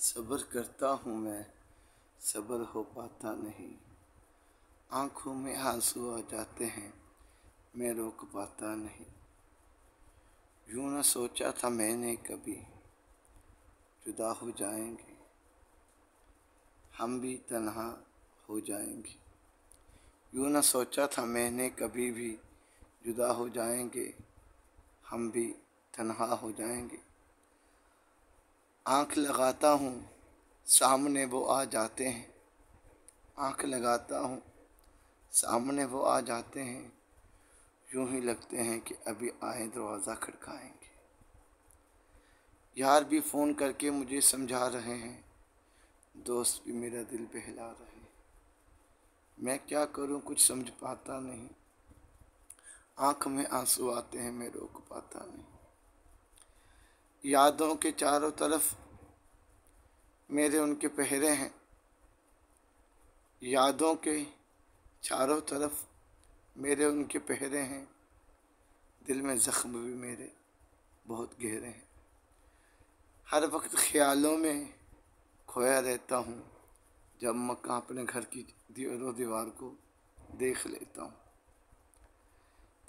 सब्र करता हूँ मैं, सब्र हो पाता नहीं। आँखों में आंसू आ जाते हैं, मैं रोक पाता नहीं। यूँ न सोचा था मैंने कभी जुदा हो जाएंगे, हम भी तन्हा हो जाएंगे। यूँ न सोचा था मैंने कभी भी जुदा हो जाएंगे, हम भी तन्हा हो जाएंगे। आँख लगाता हूँ सामने वो आ जाते हैं, आँख लगाता हूँ सामने वो आ जाते हैं। यूं ही लगते हैं कि अभी आए दरवाज़ा खटकाएंगे। यार भी फ़ोन करके मुझे समझा रहे हैं, दोस्त भी मेरा दिल बहला रहे हैं। मैं क्या करूं कुछ समझ पाता नहीं। आँख में आंसू आते हैं, मैं रोक पाता नहीं। यादों के चारों तरफ मेरे उनके पहरे हैं, यादों के चारों तरफ मेरे उनके पहरे हैं। दिल में ज़ख्म भी मेरे बहुत गहरे हैं। हर वक्त ख्यालों में खोया रहता हूँ, जब मैं अपने घर की दीवार को देख लेता हूँ।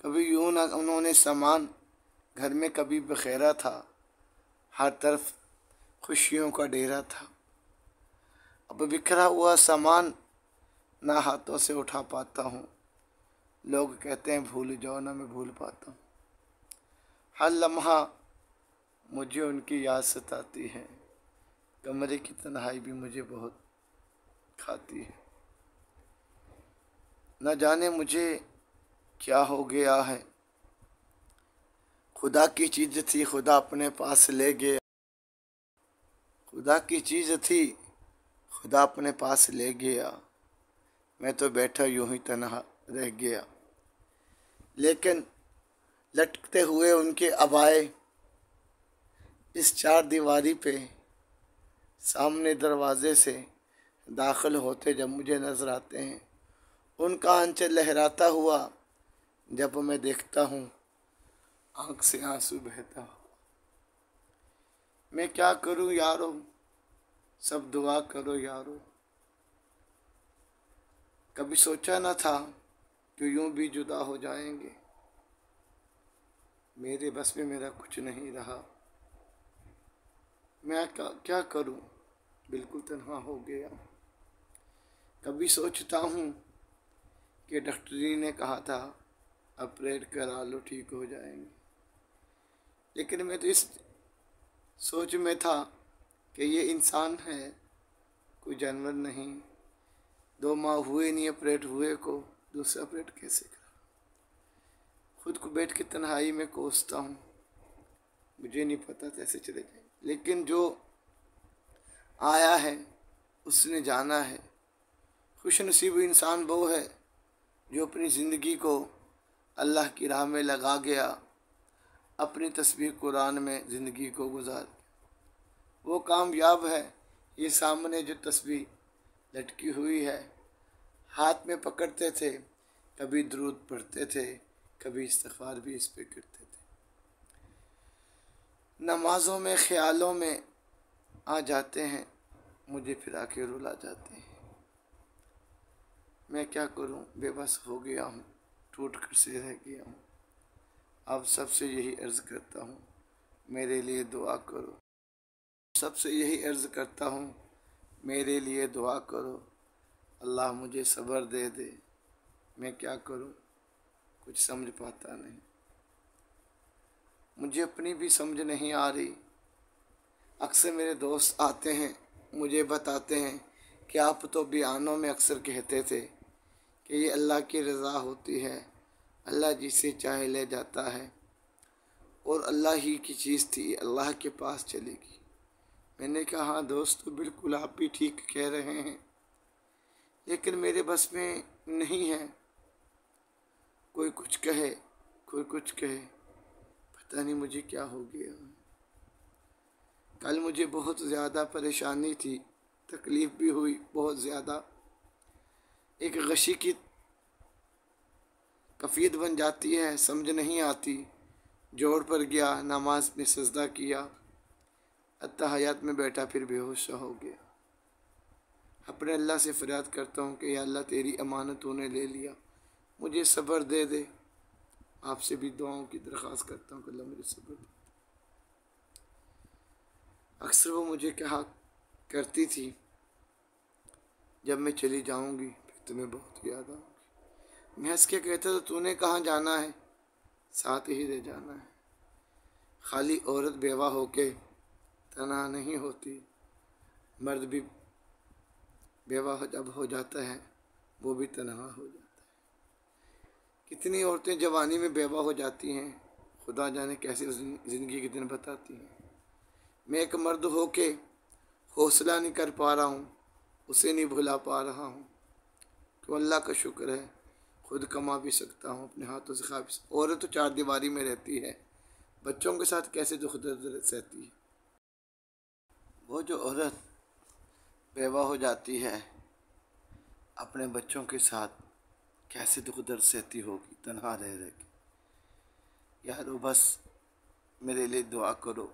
कभी यूँ ना उन्होंने सामान घर में कभी बखेरा था, हर तरफ खुशियों का डेरा था। अब बिखरा हुआ सामान ना हाथों से उठा पाता हूँ। लोग कहते हैं भूल जाओ ना, मैं भूल पाता हूँ। हर लम्हा मुझे उनकी याद सताती है, कमरे की तन्हाई भी मुझे बहुत खाती है। न जाने मुझे क्या हो गया है, खुदा की चीज़ थी खुदा अपने पास ले गया। खुदा की चीज़ थी खुदा अपने पास ले गया, मैं तो बैठा यूं ही तन्हा रह गया। लेकिन लटकते हुए उनके अबाए इस चार दीवारी पे सामने दरवाजे से दाखिल होते जब मुझे नज़र आते हैं, उनका आंचल लहराता हुआ जब मैं देखता हूँ, आँख से आंसू बहता हुआ। मैं क्या करूँ यारो, सब दुआ करो यारो। कभी सोचा न था कि यूं भी जुदा हो जाएंगे, मेरे बस में मेरा कुछ नहीं रहा। मैं क्या करूं, बिल्कुल तन्हा हो गया। कभी सोचता हूं कि डॉक्टरी ने कहा था ऑपरेट करा लो ठीक हो जाएंगे, लेकिन मैं तो इस सोच में था कि ये इंसान है, कोई जानवर नहीं। 2 माह हुए नहीं ऑपरेट हुए को, दूसरा ऑपरेट कैसे करा। खुद को बैठ के तन्हाई में कोसता हूँ, मुझे नहीं पता कैसे चले जाए। लेकिन जो आया है उसने जाना है। खुशनसीब इंसान वो है जो अपनी ज़िंदगी को अल्लाह की राह में लगा गया, अपनी तस्बीह कुरान में ज़िंदगी को गुजार। वो कामयाब है। ये सामने जो तस्बीह लटकी हुई है, हाथ में पकड़ते थे, कभी दुरूद पढ़ते थे, कभी इस्तिग़फ़ार भी इस पे करते थे। नमाज़ों में ख्यालों में आ जाते हैं, मुझे फिर आके रुला जाते हैं। मैं क्या करूं, बेबस हो गया हूँ, टूट कर से रह गया हूँ। अब सबसे यही अर्ज़ करता हूँ, मेरे लिए दुआ करो। सबसे यही अर्ज़ करता हूँ, मेरे लिए दुआ करो। अल्लाह मुझे सब्र दे दे। मैं क्या करूं, कुछ समझ पाता नहीं। मुझे अपनी भी समझ नहीं आ रही। अक्सर मेरे दोस्त आते हैं, मुझे बताते हैं कि आप तो बयानों में अक्सर कहते थे कि ये अल्लाह की रज़ा होती है, अल्लाह जिसे चाहे ले जाता है, और अल्लाह ही की चीज़ थी, अल्लाह के पास चलेगी। मैंने कहा हाँ दोस्त, बिल्कुल आप भी ठीक कह रहे हैं, लेकिन मेरे बस में नहीं है। कोई कुछ कहे, कोई कुछ कहे, पता नहीं मुझे क्या हो गया। कल मुझे बहुत ज़्यादा परेशानी थी, तकलीफ़ भी हुई बहुत ज़्यादा। एक गशी की कफ़ीद बन जाती है, समझ नहीं आती। जोड़ पर गया, नमाज में सजदा किया, अत्तहियात में बैठा फिर बेहोश सा हो गया। अपने अल्लाह से फरियाद करता हूँ कि या अल्लाह तेरी अमानत तूने ले लिया, मुझे सब्र दे दे। आपसे भी दुआओं की दरख्वास्त करता हूँ कि अल्लाह मुझे सब्र दे। अक्सर वो मुझे कहा करती थी, जब मैं चली जाऊँगी फिर तुम्हें बहुत याद आऊँगी। मैं हंस के कहता था, तूने कहाँ जाना है, साथ ही रह जाना है। खाली औरत बेवा होके तन्हा नहीं होती, मर्द भी बेवा जब हो जाता है वो भी तन्हा हो जाता है। कितनी औरतें जवानी में बेवा हो जाती हैं, खुदा जाने कैसे ज़िंदगी के दिन बताती हैं। मैं एक मर्द होके हौसला नहीं कर पा रहा हूँ, उसे नहीं भुला पा रहा हूँ। तो अल्लाह का शुक्र है खुद कमा भी सकता हूँ, अपने हाथों से खा भी सकता हूँ। औरत तो चार दीवारी में रहती है, बच्चों के साथ कैसे दुख दर्द सहती है। वो जो औरत बेवा हो जाती है, अपने बच्चों के साथ कैसे दुख दर्द सहती होगी तन्हा रह रह के। यारो बस मेरे लिए दुआ करो,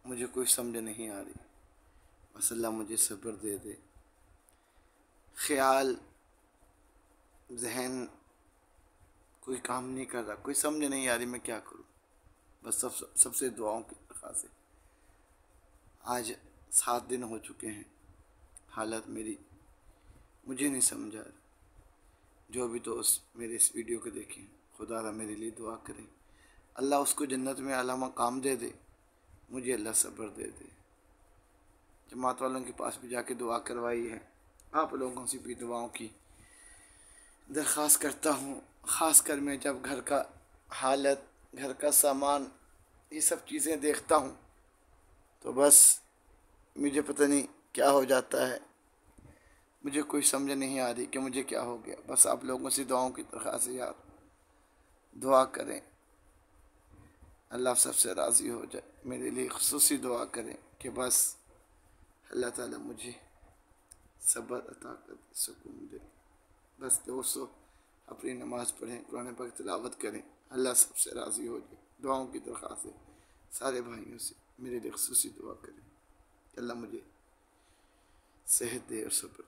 मुझे कोई समझ नहीं आ रही, बस अल्लाह मुझे सब्र दे दे। ख्याल जहन कोई काम नहीं कर रहा, कोई समझ नहीं आ रही मैं क्या करूं। बस सबसे दुआओं की दरख्वास्त है। आज 7 दिन हो चुके हैं, हालत मेरी मुझे नहीं समझा। जो भी दोस्त मेरे इस वीडियो को देखें, खुदा रा मेरे लिए दुआ करें, अल्लाह उसको जन्नत में आला मकाम दे दे, मुझे अल्लाह सब्र दे दे। जमात वालों के पास भी जाके दुआ करवाई है, आप लोगों से भी दुआओं की दरख्वास्त करता हूँ। ख़ास कर मैं जब घर का हालत, घर का सामान, ये सब चीज़ें देखता हूँ तो बस मुझे पता नहीं क्या हो जाता है। मुझे कोई समझ नहीं आ रही कि मुझे क्या हो गया। बस आप लोगों से दुआओं की दरख्वास्त है यार, दुआ करें, अल्लाह सबसे राज़ी हो जाए। मेरे लिए ख़ुसूसी दुआ करें कि बस अल्लाह ताला मुझे सब्र अता कर, सुकून दे। बस दोस्तों अपनी नमाज़ पढ़ें, कुरान पाक तिलावत करें, अल्लाह सबसे राज़ी हो जाए। दुआओं की दरख्वास्त है सारे भाइयों से, मेरे लिए ख़ुसूसी दुआ करें, अल्लाह मुझे सेहत दे और सब्र।